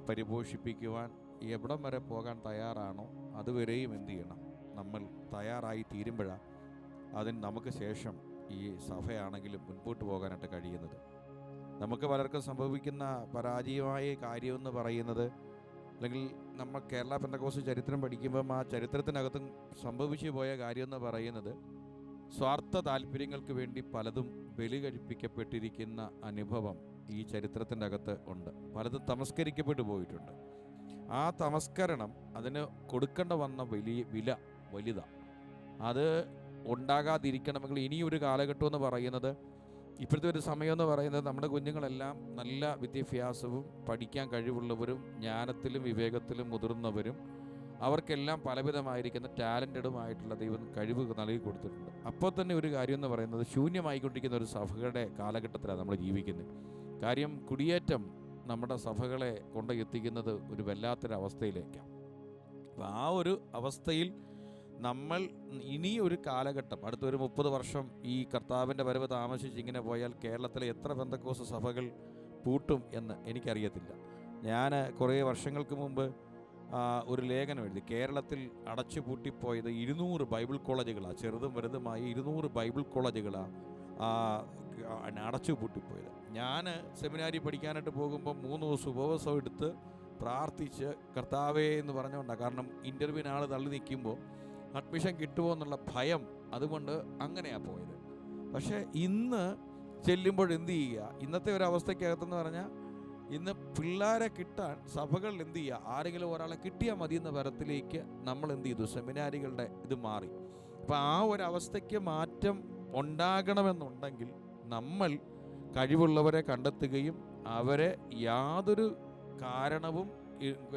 പരിപോഷിപ്പിക്കുവാൻ എവിടം വരെ പോകാൻ തയ്യാറാണോ അതുവരെയും എന്ത് ചെയ്യണം, നമ്മൾ തയ്യാറായി തീരുമ്പോഴാണ് അതിന് നമുക്ക് ശേഷം ഈ സഭയാണെങ്കിലും മുൻപോട്ട് പോകാനായിട്ട് കഴിയുന്നത്. നമുക്ക് പലർക്കും സംഭവിക്കുന്ന പരാജയമായ കാര്യമെന്ന് പറയുന്നത്, അല്ലെങ്കിൽ നമ്മൾ കേരള പെന്തക്കോസ്ത് ചരിത്രം പഠിക്കുമ്പം ആ ചരിത്രത്തിനകത്തും സംഭവിച്ചു പോയ കാര്യമെന്ന് പറയുന്നത് സ്വാർത്ഥ താല്പര്യങ്ങൾക്ക് വേണ്ടി പലതും ബലി കഴിപ്പിക്കപ്പെട്ടിരിക്കുന്ന അനുഭവം ഈ ചരിത്രത്തിൻ്റെ അകത്ത് ഉണ്ട്. പലതും തമസ്കരിക്കപ്പെട്ടു പോയിട്ടുണ്ട്. ആ തമസ്കരണം അതിന് കൊടുക്കേണ്ട വന്ന വില വലുതാണ്. അത് ഉണ്ടാകാതിരിക്കണമെങ്കിൽ ഇനിയൊരു കാലഘട്ടം എന്ന് പറയുന്നത്, ഇപ്പോഴത്തെ ഒരു സമയം എന്ന് പറയുന്നത്, നമ്മുടെ കുഞ്ഞുങ്ങളെല്ലാം നല്ല വിദ്യാഭ്യാസവും പഠിക്കാൻ കഴിവുള്ളവരും ജ്ഞാനത്തിലും വിവേകത്തിലും മുതിർന്നവരും അവർക്കെല്ലാം പലവിധമായിരിക്കുന്ന ടാലൻറ്റഡുമായിട്ടുള്ള ദൈവം കഴിവ് നൽകി കൊടുത്തിട്ടുണ്ട്. അപ്പോൾ തന്നെ ഒരു കാര്യം എന്ന് പറയുന്നത് ശൂന്യമായിക്കൊണ്ടിരിക്കുന്ന ഒരു സഭകളുടെ കാലഘട്ടത്തിലാണ് നമ്മൾ ജീവിക്കുന്നത്. കാര്യം കുടിയേറ്റം നമ്മുടെ സഭകളെ കൊണ്ടെത്തിക്കുന്നത് ഒരു വല്ലാത്തൊരവസ്ഥയിലേക്കാണ്. അപ്പോൾ ആ ഒരു അവസ്ഥയിൽ നമ്മൾ ഇനി ഒരു കാലഘട്ടം, അടുത്തൊരു 30 വർഷം ഈ കർത്താവിൻ്റെ വരവ് താമസിച്ച് ഇങ്ങനെ പോയാൽ കേരളത്തിലെ എത്ര പെന്തക്കോസ്ത് സഭകൾ പൂട്ടും എന്ന് എനിക്കറിയത്തില്ല. ഞാൻ കുറേ വർഷങ്ങൾക്ക് മുമ്പ് ഒരു ലേഖനം എഴുതി. കേരളത്തിൽ അടച്ചു പൂട്ടിപ്പോയത് 200 ബൈബിൾ കോളേജുകളാണ്, ചെറുതും വലുതുമായി 200 ബൈബിൾ കോളേജുകളാണ് അടച്ചു പൂട്ടിപ്പോയത്. ഞാൻ സെമിനാരി പഠിക്കാനായിട്ട് പോകുമ്പോൾ 3 ദിവസം ഉപവാസം എടുത്ത് പ്രാർത്ഥിച്ച് കർത്താവേ എന്ന് പറഞ്ഞുകൊണ്ടാണ്. കാരണം ഇൻ്റർവ്യൂവിന് ആൾ തള്ളി നിൽക്കുമ്പോൾ അഡ്മിഷൻ കിട്ടുമോ എന്നുള്ള ഭയം, അതുകൊണ്ട് അങ്ങനെയാണ് പോയത്. പക്ഷേ ഇന്ന് ചെല്ലുമ്പോൾ എന്ത് ചെയ്യുക, ഇന്നത്തെ ഒരു അവസ്ഥയ്ക്കകത്തെന്ന് പറഞ്ഞാൽ ഇന്ന് പിള്ളേരെ കിട്ടാൻ സഭകൾ എന്ത് ചെയ്യുക, ആരെങ്കിലും ഒരാളെ കിട്ടിയാൽ മതി എന്ന തരത്തിലേക്ക് നമ്മൾ എന്ത് ചെയ്തു, സെമിനാരികളുടെ ഇത് മാറി. അപ്പോൾ ആ ഒരു അവസ്ഥയ്ക്ക് മാറ്റം ഉണ്ടാകണമെന്നുണ്ടെങ്കിൽ നമ്മൾ കഴിവുള്ളവരെ കണ്ടെത്തുകയും അവരെ യാതൊരു കാരണവും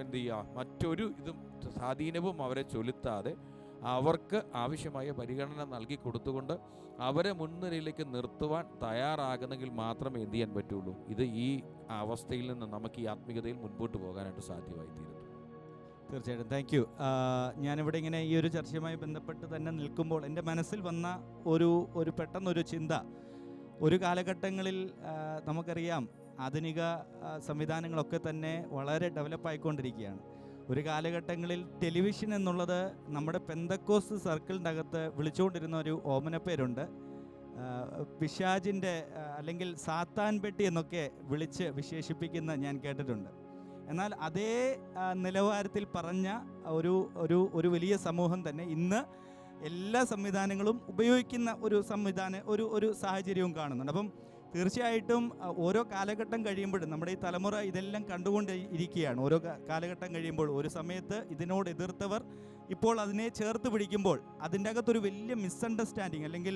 എന്ത് ചെയ്യുക, മറ്റൊരു ഇതും സ്വാധീനവും അവരെ ചൊലുത്താതെ അവർക്ക് ആവശ്യമായ പരിഗണന നൽകി കൊടുത്തുകൊണ്ട് അവരെ മുൻനിരയിലേക്ക് നിർത്തുവാൻ തയ്യാറാകുന്നെങ്കിൽ മാത്രമേ എന്ത് ചെയ്യാൻ പറ്റുള്ളൂ. ഇത് ഈ അവസ്ഥയിൽ നിന്ന് നമുക്ക് ഈ ആത്മീയതയിൽ മുൻപോട്ട് പോകാനായിട്ട് സാധ്യമായി തീരുന്നു. തീർച്ചയായിട്ടും താങ്ക് യു. ഞാനിവിടെ ഇങ്ങനെ ഈ ഒരു ചർച്ചയുമായി ബന്ധപ്പെട്ട് തന്നെ നിൽക്കുമ്പോൾ എൻ്റെ മനസ്സിൽ വന്ന ഒരു പെട്ടെന്നൊരു ചിന്ത, ഒരു കാലഘട്ടങ്ങളിൽ നമുക്കറിയാം ആധുനിക സംവിധാനങ്ങളൊക്കെ തന്നെ വളരെ ഡെവലപ്പായിക്കൊണ്ടിരിക്കുകയാണ്. ഒരു കാലഘട്ടങ്ങളിൽ ടെലിവിഷൻ എന്നുള്ളത് നമ്മുടെ പെന്തക്കോസ്ത് സർക്കിളിൻ്റെ അകത്ത് വിളിച്ചുകൊണ്ടിരുന്ന ഒരു ഓമനപ്പേരുണ്ട്. പിശാചിൻ്റെ അല്ലെങ്കിൽ സാത്താൻ പെട്ടി എന്നൊക്കെ വിളിച്ച് വിശേഷിപ്പിക്കുന്ന ഞാൻ കേട്ടിട്ടുണ്ട്. എന്നാൽ അതേ നിലവാരത്തിൽ പറഞ്ഞ ഒരു വലിയ സമൂഹം തന്നെ ഇന്ന് എല്ലാ സംവിധാനങ്ങളും ഉപയോഗിക്കുന്ന ഒരു സാഹചര്യവും കാണുന്നുണ്ട്. അപ്പം തീർച്ചയായിട്ടും ഓരോ കാലഘട്ടം കഴിയുമ്പോഴും നമ്മുടെ ഈ തലമുറ ഇതെല്ലാം കണ്ടുകൊണ്ട് ഇരിക്കുകയാണ്. ഓരോ കാലഘട്ടം കഴിയുമ്പോൾ ഒരു സമയത്ത് ഇതിനോട് എതിർത്തവർ ഇപ്പോൾ അതിനെ ചേർത്ത് പിടിക്കുമ്പോൾ അതിൻ്റെ അകത്തൊരു വലിയ മിസ്അണ്ടർസ്റ്റാൻഡിങ്, അല്ലെങ്കിൽ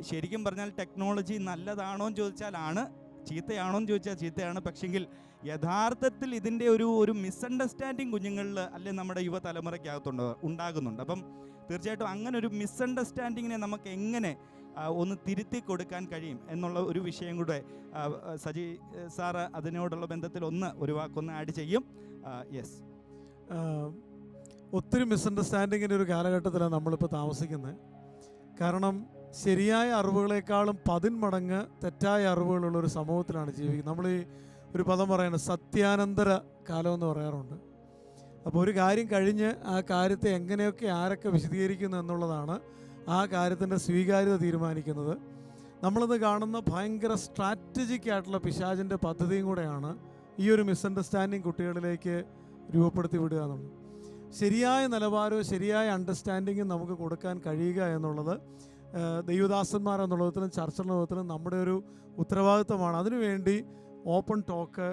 ശരിക്കും പറഞ്ഞാൽ ടെക്നോളജി നല്ലതാണോ എന്ന് ചോദിച്ചാൽ ആണ്, ചീത്തയാണോ എന്ന് ചോദിച്ചാൽ ചീത്തയാണ്. പക്ഷെങ്കിൽ യഥാർത്ഥത്തിൽ ഇതിൻ്റെ ഒരു മിസ്അണ്ടർസ്റ്റാൻഡിങ് കുഞ്ഞുങ്ങളിൽ അല്ലെങ്കിൽ നമ്മുടെ യുവതലമുറയ്ക്കകത്തുണ്ട് ഉണ്ടാകുന്നുണ്ട്. അപ്പം തീർച്ചയായിട്ടും അങ്ങനെ ഒരു മിസ്അണ്ടർസ്റ്റാൻഡിങ്ങിനെ നമുക്ക് എങ്ങനെ ഒന്ന് തിരുത്തി കൊടുക്കാൻ കഴിയും എന്നുള്ള ഒരു വിഷയം കൂടെ സജി സാറ് അതിനോടുള്ള ബന്ധത്തിൽ ഒരു വാക്കൊന്ന് ആഡ് ചെയ്യും. യെസ്. ഒത്തിരി മിസ്അണ്ടർസ്റ്റാൻഡിങ്ങിൻ്റെ ഒരു കാലഘട്ടത്തിലാണ് നമ്മളിപ്പോൾ താമസിക്കുന്നത്. കാരണം ശരിയായ അറിവുകളെക്കാളും 10 മടങ്ങ് തെറ്റായ അറിവുകളുള്ള ഒരു സമൂഹത്തിലാണ് ജീവിക്കുന്നത്. നമ്മൾ ഈ ഒരു പദം പറയുന്നത് സത്യാനന്തര കാലം എന്ന് പറയാറുണ്ട്. അപ്പോൾ ഒരു കാര്യം കഴിഞ്ഞ് ആ കാര്യത്തെ എങ്ങനെയൊക്കെ ആരൊക്കെ വിശദീകരിക്കുന്നു എന്നുള്ളതാണ് ആ കാര്യത്തിൻ്റെ സ്വീകാര്യത തീരുമാനിക്കുന്നത്. നമ്മളത് കാണുന്ന ഭയങ്കര സ്ട്രാറ്റജിക് ആയിട്ടുള്ള പിശാചിൻ്റെ പദ്ധതിയും കൂടെയാണ് ഈ ഒരു മിസ്അണ്ടർസ്റ്റാൻഡിങ് കുട്ടികളിലേക്ക് രൂപപ്പെടുത്തി വിടുക എന്നുള്ളത്. ശരിയായ നിലവാരവും ശരിയായ അണ്ടർസ്റ്റാൻഡിങ്ങും നമുക്ക് കൊടുക്കാൻ കഴിയുക എന്നുള്ളത് ദൈവദാസന്മാർ എന്നുള്ള വിധത്തിലും ചർച്ചകളുടെ വിധത്തിലും നമ്മുടെ ഒരു ഉത്തരവാദിത്തമാണ്. അതിനുവേണ്ടി ഓപ്പൺ ടോക്ക്,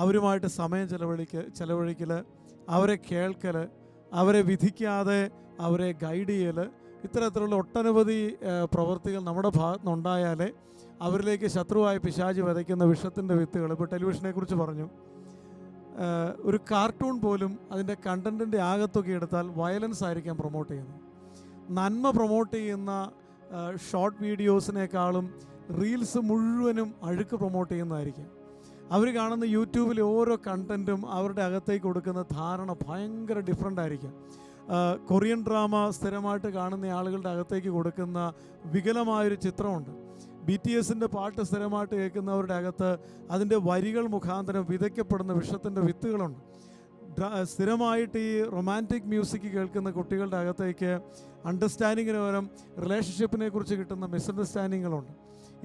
അവരുമായിട്ട് സമയം ചെലവഴിക്കൽ, അവരെ കേൾക്കൽ, അവരെ വിധിക്കാതെ അവരെ ഗൈഡ് ചെയ്യൽ, ഇത്തരത്തിലുള്ള ഒട്ടനവധി പ്രവൃത്തികൾ നമ്മുടെ ഭാഗത്ത് നിന്നുണ്ടായാലേ അവരിലേക്ക് ശത്രുവായ പിശാച് വിതയ്ക്കുന്ന വിഷത്തിൻ്റെ വിത്തുകൾ. ഇപ്പോൾ ടെലിവിഷനെ കുറിച്ച് പറഞ്ഞു, ഒരു കാർട്ടൂൺ പോലും അതിൻ്റെ കണ്ടൻറ്റിൻ്റെ ആകത്തൊക്കെ എടുത്താൽ വയലൻസ് ആയിരിക്കാം പ്രൊമോട്ട് ചെയ്യുന്നത്. നന്മ പ്രൊമോട്ട് ചെയ്യുന്ന ഷോർട്ട് വീഡിയോസിനേക്കാളും റീൽസ് മുഴുവനും അഴുക്ക് പ്രൊമോട്ട് ചെയ്യുന്നതായിരിക്കും. അവർ കാണുന്ന യൂട്യൂബിലെ ഓരോ കണ്ടൻറ്റും അവരുടെ അകത്തേക്ക് കൊടുക്കുന്ന ധാരണ ഭയങ്കര ഡിഫറെൻ്റ് ആയിരിക്കും. കൊറിയൻ ഡ്രാമ സ്ഥിരമായിട്ട് കാണുന്ന ആളുകളുടെ അകത്തേക്ക് കൊടുക്കുന്ന വികലമായൊരു ചിത്രമുണ്ട്. BTSൻ്റെ പാട്ട് സ്ഥിരമായിട്ട് കേൾക്കുന്നവരുടെ അകത്ത് അതിൻ്റെ വരികൾ മുഖാന്തരം വിതയ്ക്കപ്പെടുന്ന വിഷത്തിൻ്റെ വിത്തുകളുണ്ട്. സ്ഥിരമായിട്ട് ഈ റൊമാൻറ്റിക് മ്യൂസിക് കേൾക്കുന്ന കുട്ടികളുടെ അകത്തേക്ക് അണ്ടർസ്റ്റാൻഡിങ്ങിന് പകരം റിലേഷൻഷിപ്പിനെ കുറിച്ച് കിട്ടുന്ന മിസ്അണ്ടർസ്റ്റാൻഡിങ്ങുകളുണ്ട്.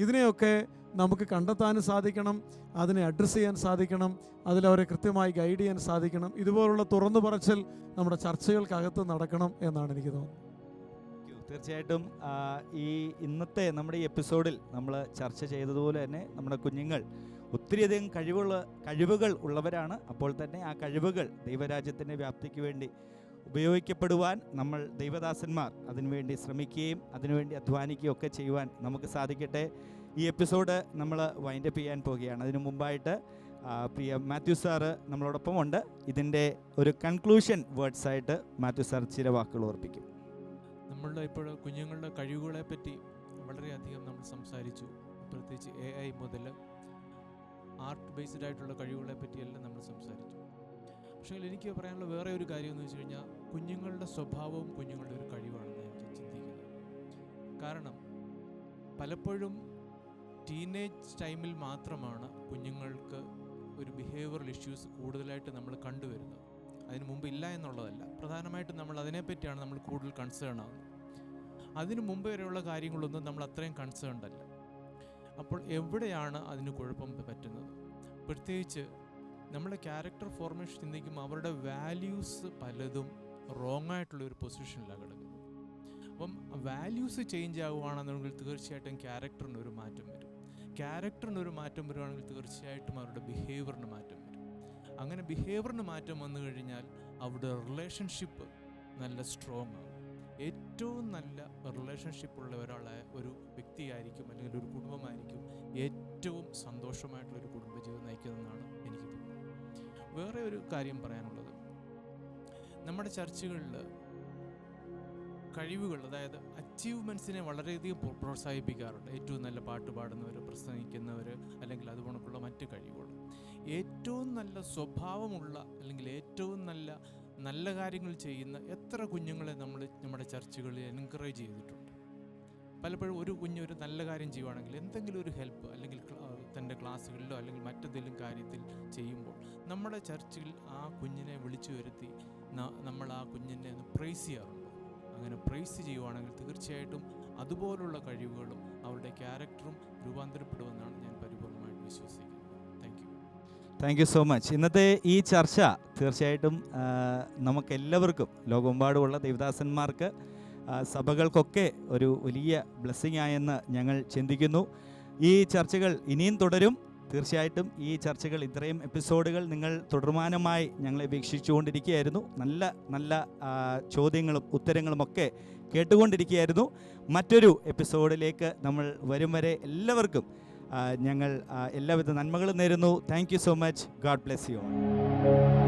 ഇതിനെയൊക്കെ നമുക്ക് കണ്ടെത്താനും സാധിക്കണം, അതിനെ അഡ്രസ്സ് ചെയ്യാൻ സാധിക്കണം, അതിലവരെ കൃത്യമായി ഗൈഡ് ചെയ്യാൻ സാധിക്കണം. ഇതുപോലുള്ള തുറന്നു പറച്ചിൽ നമ്മുടെ ചർച്ചകൾക്കകത്ത് നടക്കണം എന്നാണ് എനിക്ക് തോന്നുന്നത്. തീർച്ചയായിട്ടും ഈ ഇന്നത്തെ നമ്മുടെ ഈ എപ്പിസോഡിൽ നമ്മൾ ചർച്ച ചെയ്തതുപോലെ തന്നെ നമ്മുടെ കുഞ്ഞുങ്ങൾ ഒത്തിരിയധികം കഴിവുകൾ ഉള്ളവരാണ്. അപ്പോൾ തന്നെ ആ കഴിവുകൾ ദൈവരാജ്യത്തിൻ്റെ വ്യാപ്തിക്ക് വേണ്ടി ഉപയോഗിക്കപ്പെടുവാൻ നമ്മൾ ദൈവദാസന്മാർ അതിനുവേണ്ടി ശ്രമിക്കുകയും അതിനുവേണ്ടി അധ്വാനിക്കുകയും ഒക്കെ ചെയ്യുവാൻ നമുക്ക് സാധിക്കട്ടെ. ഈ എപ്പിസോഡ് നമ്മൾ വൈൻഡപ്പ് ചെയ്യാൻ പോവുകയാണ്. അതിനു മുമ്പായിട്ട് പ്രിയ മാത്യു സാറ് നമ്മളോടൊപ്പം ഉണ്ട്. ഇതിൻ്റെ ഒരു കൺക്ലൂഷൻ വേർഡ്സായിട്ട് മാത്യു സാർ ചില വാക്കുകൾ ഓർപ്പിക്കും. നമ്മളുടെ ഇപ്പോൾ കുഞ്ഞുങ്ങളുടെ കഴിവുകളെ പറ്റി വളരെയധികം നമ്മൾ സംസാരിച്ചു. പ്രത്യേകിച്ച് AI മുതൽ ആർട്ട് ബേസ്ഡ് ആയിട്ടുള്ള കഴിവുകളെ പറ്റിയെല്ലാം നമ്മൾ സംസാരിച്ചു. പക്ഷേ എനിക്ക് പറയാനുള്ള വേറെ ഒരു കാര്യം എന്ന് വെച്ച് കഴിഞ്ഞാൽ കുഞ്ഞുങ്ങളുടെ സ്വഭാവവും കുഞ്ഞുങ്ങളുടെ ഒരു കഴിവാണെന്ന് എനിക്ക് ചിന്തിക്കുന്നത്. കാരണം പലപ്പോഴും ടീനേജ് ടൈമിൽ മാത്രമാണ് കുഞ്ഞുങ്ങൾക്ക് ഒരു ബിഹേവിയറൽ ഇഷ്യൂസ് കൂടുതലായിട്ട് നമ്മൾ കണ്ടുവരുന്നത്. അതിന് മുമ്പ് ഇല്ല എന്നുള്ളതല്ല, പ്രധാനമായിട്ടും നമ്മൾ അതിനെപ്പറ്റിയാണ് നമ്മൾ കൂടുതൽ കൺസേൺ ആകുന്നത്. അതിനു മുമ്പ് വരെയുള്ള കാര്യങ്ങളൊന്നും നമ്മൾ അത്രയും കൺസേൺഡ് അല്ല. അപ്പോൾ എവിടെയാണ് അതിന് കുഴപ്പം പറ്റുന്നത്? പ്രത്യേകിച്ച് നമ്മുടെ ക്യാരക്ടർ ഫോർമേഷൻ ചിന്തിക്കുമ്പോൾ അവരുടെ വാല്യൂസ് പലതും റോങ് ആയിട്ടുള്ള ഒരു പൊസിഷനിലാണ് കിടക്കുന്നത്. അപ്പം വാല്യൂസ് ചേഞ്ച് ആവുകയാണെന്നുണ്ടെങ്കിൽ തീർച്ചയായിട്ടും ക്യാരക്ടറിനൊരു മാറ്റം വരും. ക്യാരക്ടറിനൊരു മാറ്റം വരുവാണെങ്കിൽ തീർച്ചയായിട്ടും അവരുടെ ബിഹേവിയറിന് മാറ്റം വരും. അങ്ങനെ ബിഹേവിയറിന് മാറ്റം വന്നു കഴിഞ്ഞാൽ അവിടെ റിലേഷൻഷിപ്പ് നല്ല സ്ട്രോങ് ആകും. ഏറ്റവും നല്ല റിലേഷൻഷിപ്പ് ഉള്ള ഒരാളായ ഒരു വ്യക്തിയായിരിക്കും അല്ലെങ്കിൽ ഒരു കുടുംബമായിരിക്കും ഏറ്റവും സന്തോഷമായിട്ടുള്ളൊരു കുടുംബജീവിതം നയിക്കുന്നതെന്നാണ് എനിക്ക് തോന്നുന്നത്. വേറെ ഒരു കാര്യം പറയാനുള്ളത്, നമ്മുടെ ചർച്ചകളിൽ കഴിവുകൾ, അതായത് അച്ചീവ്മെൻറ്റ്സിനെ വളരെയധികം പ്രോത്സാഹിപ്പിക്കാറുണ്ട്. ഏറ്റവും നല്ല പാട്ട് പാടുന്നവർ, പ്രസംഗിക്കുന്നവർ, അല്ലെങ്കിൽ അതുപോലുള്ള മറ്റ് കഴിവുകൾ. ഏറ്റവും നല്ല സ്വഭാവമുള്ള അല്ലെങ്കിൽ ഏറ്റവും നല്ല കാര്യങ്ങൾ ചെയ്യുന്ന എത്ര കുഞ്ഞുങ്ങളെ നമ്മൾ നമ്മുടെ ചർച്ചകളിൽ എൻകറേജ് ചെയ്തിട്ടുണ്ട്. പലപ്പോഴും ഒരു കുഞ്ഞൊരു നല്ല കാര്യം ചെയ്യുവാണെങ്കിൽ എന്തെങ്കിലും ഒരു ഹെൽപ്പ് അല്ലെങ്കിൽ തൻ്റെ ക്ലാസ്സുകളിലോ അല്ലെങ്കിൽ മറ്റെന്തെങ്കിലും കാര്യത്തിൽ ചെയ്യുമ്പോൾ നമ്മുടെ ചർച്ചിൽ ആ കുഞ്ഞിനെ വിളിച്ചു വരുത്തി നമ്മൾ ആ കുഞ്ഞിനെ ഒന്ന് പ്രൈസ് ചെയ്യാറുണ്ട്. അങ്ങനെ പ്രൈസ് ചെയ്യുവാണെങ്കിൽ തീർച്ചയായിട്ടും അതുപോലുള്ള കഴിവുകളും അവരുടെ ക്യാരക്ടറും രൂപാന്തരപ്പെടുമെന്നാണ് ഞാൻ പരിപൂർണമായിട്ട് വിശ്വസിക്കുന്നത്. Thank you so much. ഇന്നത്തെ ഈ ചർച്ച തീർച്ചയായിട്ടും നമുക്കെല്ലാവർക്കും, ലോകമെമ്പാടുമുള്ള ദൈവദാസന്മാർക്ക്, സഭകൾക്കൊക്കെ ഒരു വലിയ ബ്ലെസ്സിങ് ആയെന്ന് ഞങ്ങൾ ചിന്തിക്കുന്നു. ഈ ചർച്ചകൾ ഇനിയും തുടരും. തീർച്ചയായിട്ടും ഈ ചർച്ചകൾ, ഇത്രയും എപ്പിസോഡുകൾ നിങ്ങൾ തുടർമാനമായി ഞങ്ങളെ വീക്ഷിച്ചുകൊണ്ടിരിക്കുകയായിരുന്നു. നല്ല നല്ല ചോദ്യങ്ങളും ഉത്തരങ്ങളുമൊക്കെ കേട്ടുകൊണ്ടിരിക്കുകയായിരുന്നു. മറ്റൊരു എപ്പിസോഡിലേക്ക് നമ്മൾ വരും വരെ എല്ലാവർക്കും ഞങ്ങൾ എല്ലാവിധ നന്മകളും നേരുന്നു. Thank you so much. God bless you all.